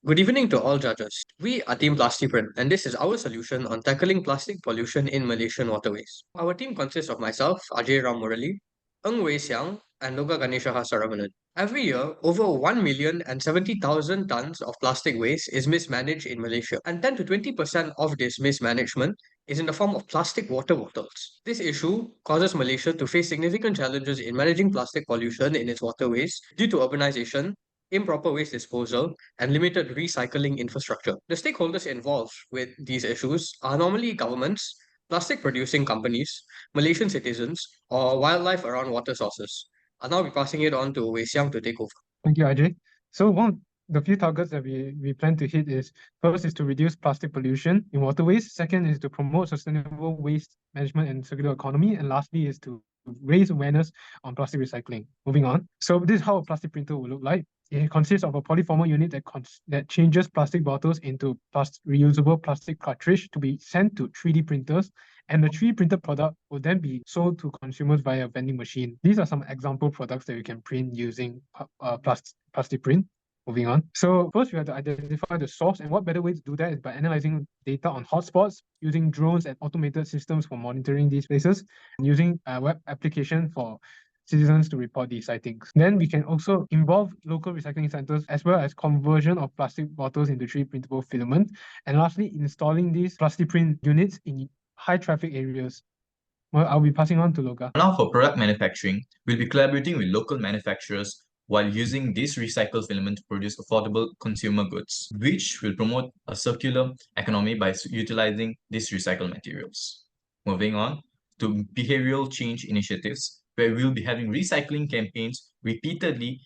Good evening to all judges. We are Team Plastiprint, and this is our solution on tackling plastic pollution in Malaysian waterways. Our team consists of myself, Ajay Ram Murali, Ng Wei Xiang, and Loga Ganesha Hasaramanan. Every year, over 1,070,000 tons of plastic waste is mismanaged in Malaysia, and 10 to 20% of this mismanagement is in the form of plastic water bottles. This issue causes Malaysia to face significant challenges in managing plastic pollution in its waterways due to urbanization, improper waste disposal, and limited recycling infrastructure. The stakeholders involved with these issues are normally governments, plastic producing companies, Malaysian citizens, or wildlife around water sources. I'll now be passing it on to Wei Xiang to take over. Thank you, Ajay. So one of the few targets that we plan to hit is, first is to reduce plastic pollution in waterways, second is to promote sustainable waste management and circular economy, and lastly is to raise awareness on plastic recycling. Moving on. So this is how a plastic printer will look like. It consists of a polyformer unit that changes plastic bottles into reusable plastic cartridge to be sent to 3D printers, and the 3D printed product will then be sold to consumers via a vending machine. These are some example products that we can print using plastic print. Moving on. So first we have to identify the source, and what better way to do that is by analyzing data on hotspots, using drones and automated systems for monitoring these places, and using a web application for citizens to report these sightings. Then we can also involve local recycling centers as well as conversion of plastic bottles into 3D printable filament. And lastly, installing these plastic print units in high traffic areas. Well, I'll be passing on to Loga. Now for product manufacturing, we'll be collaborating with local manufacturers while using this recycled filament to produce affordable consumer goods, which will promote a circular economy by utilizing these recycled materials. Moving on to behavioral change initiatives, where we'll be having recycling campaigns repeatedly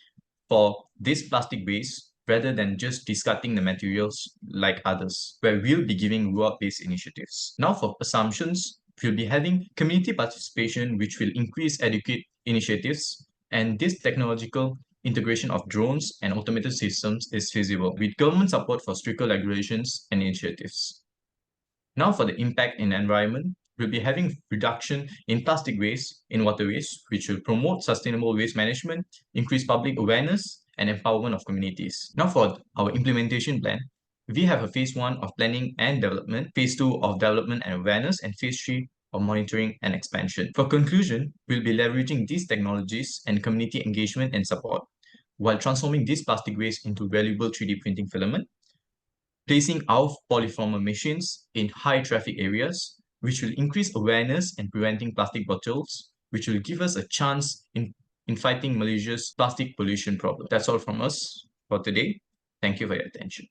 for this plastic waste rather than just discarding the materials like others, where we'll be giving reward-based initiatives. Now for assumptions, we'll be having community participation, which will increase educate initiatives, and this technological integration of drones and automated systems is feasible with government support for stricter regulations and initiatives. Now for the impact in the environment, we'll be having reduction in plastic waste in waterways, which will promote sustainable waste management, increase public awareness, and empowerment of communities. Now for our implementation plan, we have a phase 1 of planning and development, phase 2 of development and awareness, and phase 3 of monitoring and expansion. For conclusion, we'll be leveraging these technologies and community engagement and support while transforming this plastic waste into valuable 3D printing filament, placing our polyformer machines in high traffic areas, which will increase awareness and preventing plastic bottles, which will give us a chance in fighting Malaysia's plastic pollution problem. That's all from us for today. Thank you for your attention.